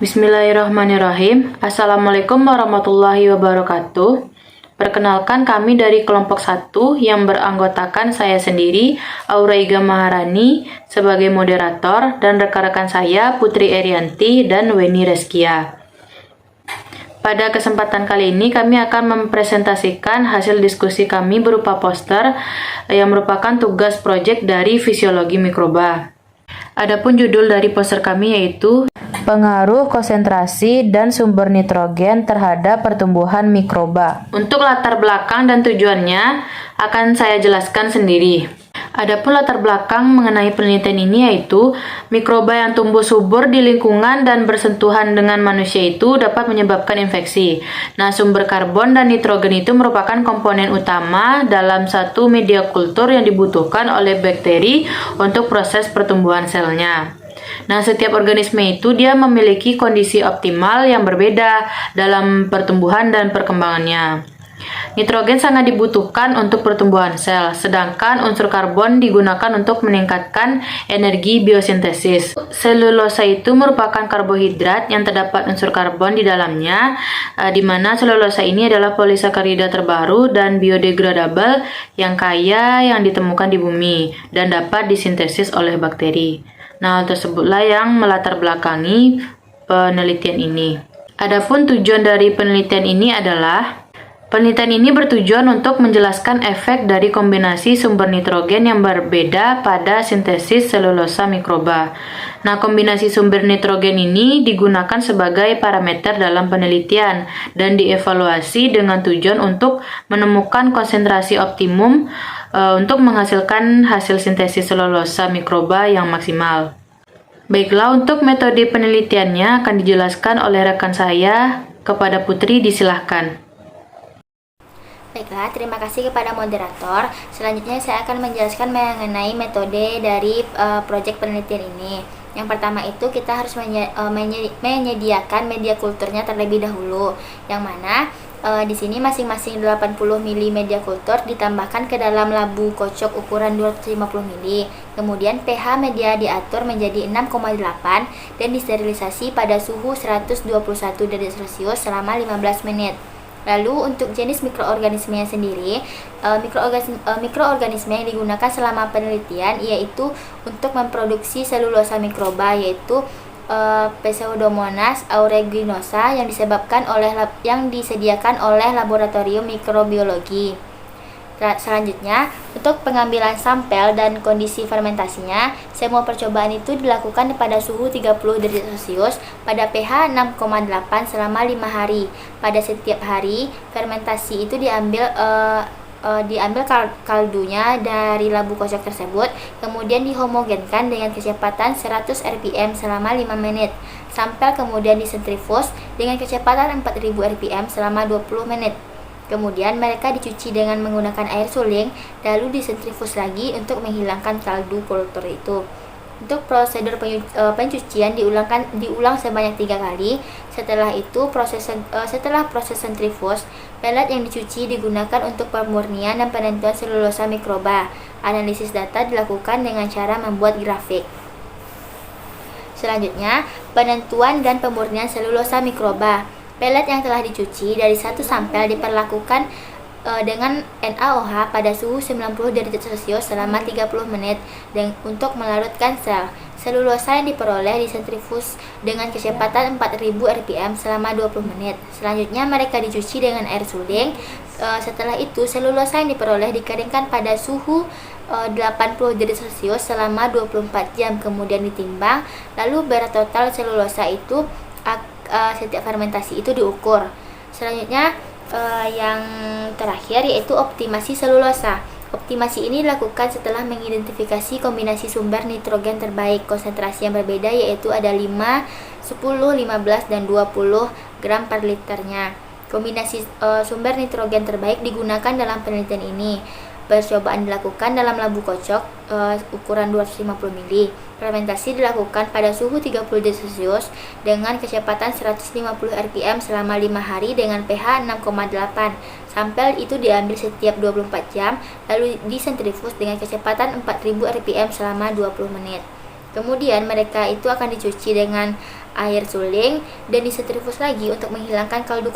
Bismillahirrahmanirrahim. Assalamualaikum warahmatullahi wabarakatuh. Perkenalkan, kami dari kelompok 1 yang beranggotakan saya sendiri, Auraiga Maharani, sebagai moderator, dan rekan-rekan saya, Putri Erianti dan Weni Reskia. Pada kesempatan kali ini, kami akan mempresentasikan hasil diskusi kami berupa poster yang merupakan tugas proyek dari fisiologi mikroba. Adapun judul dari poster kami yaitu Pengaruh konsentrasi dan sumber nitrogen terhadap pertumbuhan mikroba. Untuk latar belakang dan tujuannya akan saya jelaskan sendiri. Adapun latar belakang mengenai penelitian ini yaitu mikroba yang tumbuh subur di lingkungan dan bersentuhan dengan manusia itu dapat menyebabkan infeksi. Nah, sumber karbon dan nitrogen itu merupakan komponen utama dalam satu media kultur yang dibutuhkan oleh bakteri untuk proses pertumbuhan selnya. Nah, setiap organisme itu dia memiliki kondisi optimal yang berbeda dalam pertumbuhan dan perkembangannya. Nitrogen sangat dibutuhkan untuk pertumbuhan sel, sedangkan unsur karbon digunakan untuk meningkatkan energi biosintesis. Selulosa itu merupakan karbohidrat yang terdapat unsur karbon di dalamnya, di mana selulosa ini adalah polisakarida terbaru dan biodegradable yang kaya yang ditemukan di bumi dan dapat disintesis oleh bakteri. Nah, hal tersebutlah yang melatar belakangi penelitian ini. Adapun tujuan dari penelitian ini adalah penelitian ini bertujuan untuk menjelaskan efek dari kombinasi sumber nitrogen yang berbeda pada sintesis selulosa mikroba. Nah, kombinasi sumber nitrogen ini digunakan sebagai parameter dalam penelitian dan dievaluasi dengan tujuan untuk menemukan konsentrasi optimum untuk menghasilkan hasil sintesis selulosa mikroba yang maksimal. Baiklah, untuk metode penelitiannya akan dijelaskan oleh rekan saya. Kepada Putri, disilahkan. Baiklah, terima kasih kepada moderator. Selanjutnya saya akan menjelaskan mengenai metode dari proyek penelitian ini. Yang pertama itu kita harus menyediakan media kulturnya terlebih dahulu, yang mana di sini masing-masing 80 ml media kultur ditambahkan ke dalam labu kocok ukuran 250 ml. Kemudian pH media diatur menjadi 6,8 dan disterilisasi pada suhu 121 derajat Celcius selama 15 menit. Lalu untuk jenis mikroorganismenya sendiri, mikroorganisme yang digunakan selama penelitian yaitu untuk memproduksi selulosa mikroba yaitu Pseudomonas aeruginosa yang disediakan oleh laboratorium mikrobiologi. Selanjutnya, untuk pengambilan sampel dan kondisi fermentasinya, semua percobaan itu dilakukan pada suhu 30 derajat Celcius pada pH 6,8 selama 5 hari. Pada setiap hari, fermentasi itu diambil kaldunya dari labu kocok tersebut, kemudian dihomogenkan dengan kecepatan 100 rpm selama 5 menit. Sampel kemudian disentrifus dengan kecepatan 4000 rpm selama 20 menit. Kemudian mereka dicuci dengan menggunakan air suling, lalu disentrifus lagi untuk menghilangkan kaldu kultur itu. Untuk prosedur pencucian diulang sebanyak 3 kali. Setelah proses sentrifus, pelet yang dicuci digunakan untuk pemurnian dan penentuan selulosa mikroba. Analisis data dilakukan dengan cara membuat grafik. Selanjutnya, penentuan dan pemurnian selulosa mikroba. Pelet yang telah dicuci dari satu sampel diperlakukan dengan NaOH pada suhu 90 derajat Celcius selama 30 menit untuk melarutkan sel. Selulosa yang diperoleh disentrifus dengan kecepatan 4000 rpm selama 20 menit. Selanjutnya mereka dicuci dengan air suling. Setelah itu selulosa yang diperoleh dikeringkan pada suhu 80 derajat Celcius selama 24 jam, kemudian ditimbang. Lalu berat total selulosa itu setiap fermentasi itu diukur. Selanjutnya yang terakhir yaitu optimasi selulosa. Optimasi ini dilakukan setelah mengidentifikasi kombinasi sumber nitrogen terbaik. Konsentrasi yang berbeda yaitu ada 5, 10, 15, dan 20 gram per liternya. Kombinasi sumber nitrogen terbaik digunakan dalam penelitian ini. Percobaan dilakukan dalam labu kocok ukuran 250 ml. Fermentasi dilakukan pada suhu 30 derajat Celcius dengan kecepatan 150 rpm selama 5 hari dengan pH 6,8. Sampel itu diambil setiap 24 jam lalu disentrifus dengan kecepatan 4000 rpm selama 20 menit. Kemudian mereka itu akan dicuci dengan air suling dan disentrifus lagi untuk menghilangkan kaldu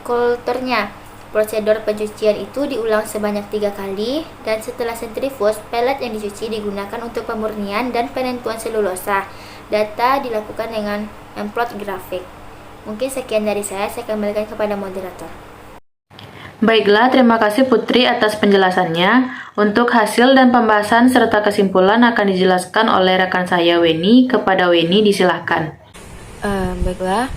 kulturnya. Prosedur pencucian itu diulang sebanyak 3 kali, dan setelah sentrifus, pelet yang dicuci digunakan untuk pemurnian dan penentuan selulosa. Data dilakukan dengan plot grafik. Mungkin sekian dari saya kembalikan kepada moderator. Baiklah, terima kasih Putri atas penjelasannya. Untuk hasil dan pembahasan serta kesimpulan akan dijelaskan oleh rekan saya Weni. Kepada Weni, disilahkan. Baiklah,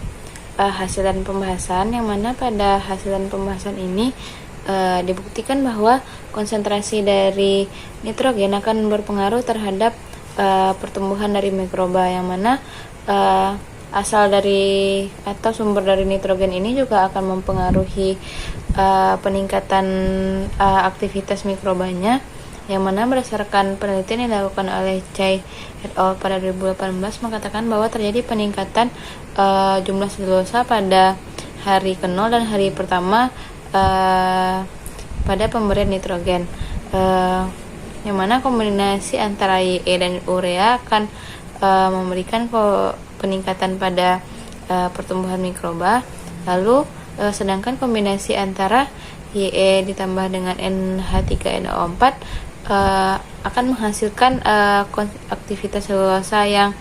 hasil dan pembahasan, yang mana pada hasil dan pembahasan ini dibuktikan bahwa konsentrasi dari nitrogen akan berpengaruh terhadap pertumbuhan dari mikroba, yang mana asal dari atau sumber dari nitrogen ini juga akan mempengaruhi peningkatan aktivitas mikrobanya, yang mana berdasarkan penelitian yang dilakukan oleh Chai et al. Pada 2018 mengatakan bahwa terjadi peningkatan jumlah selulosa pada hari ke-0 dan hari pertama pada pemberian nitrogen, yang mana kombinasi antara YE dan urea akan memberikan peningkatan pada pertumbuhan mikroba. Lalu sedangkan kombinasi antara YE ditambah dengan NH3NO4 akan menghasilkan aktivitas selulosa yang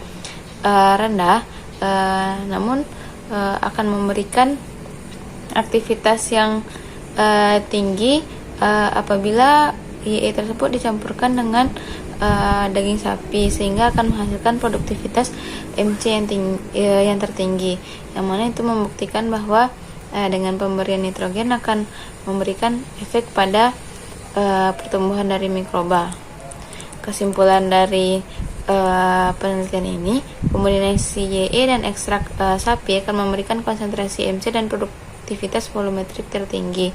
rendah, namun akan memberikan aktivitas yang tinggi apabila YE tersebut dicampurkan dengan daging sapi, sehingga akan menghasilkan produktivitas MC yang tertinggi, yang mana itu membuktikan bahwa dengan pemberian nitrogen akan memberikan efek pada pertumbuhan dari mikroba. Kesimpulan dari penelitian ini, kombinasi YE dan ekstrak sapi akan memberikan konsentrasi MC dan produktivitas volumetrik tertinggi.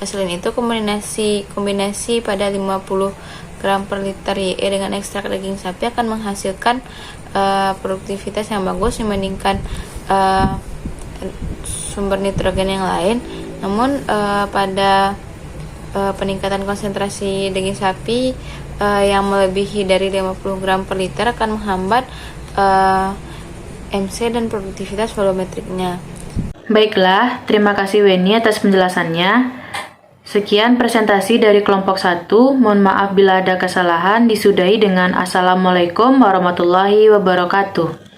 Selain itu, kombinasi pada 50 gram per liter YE dengan ekstrak daging sapi akan menghasilkan produktivitas yang bagus dibandingkan sumber nitrogen yang lain. Namun pada peningkatan konsentrasi daging sapi yang melebihi dari 50 gram per liter akan menghambat MC dan produktivitas volumetriknya. Baiklah, terima kasih Weni atas penjelasannya. Sekian presentasi dari kelompok 1. Mohon maaf bila ada kesalahan. Disudahi dengan Assalamualaikum warahmatullahi wabarakatuh.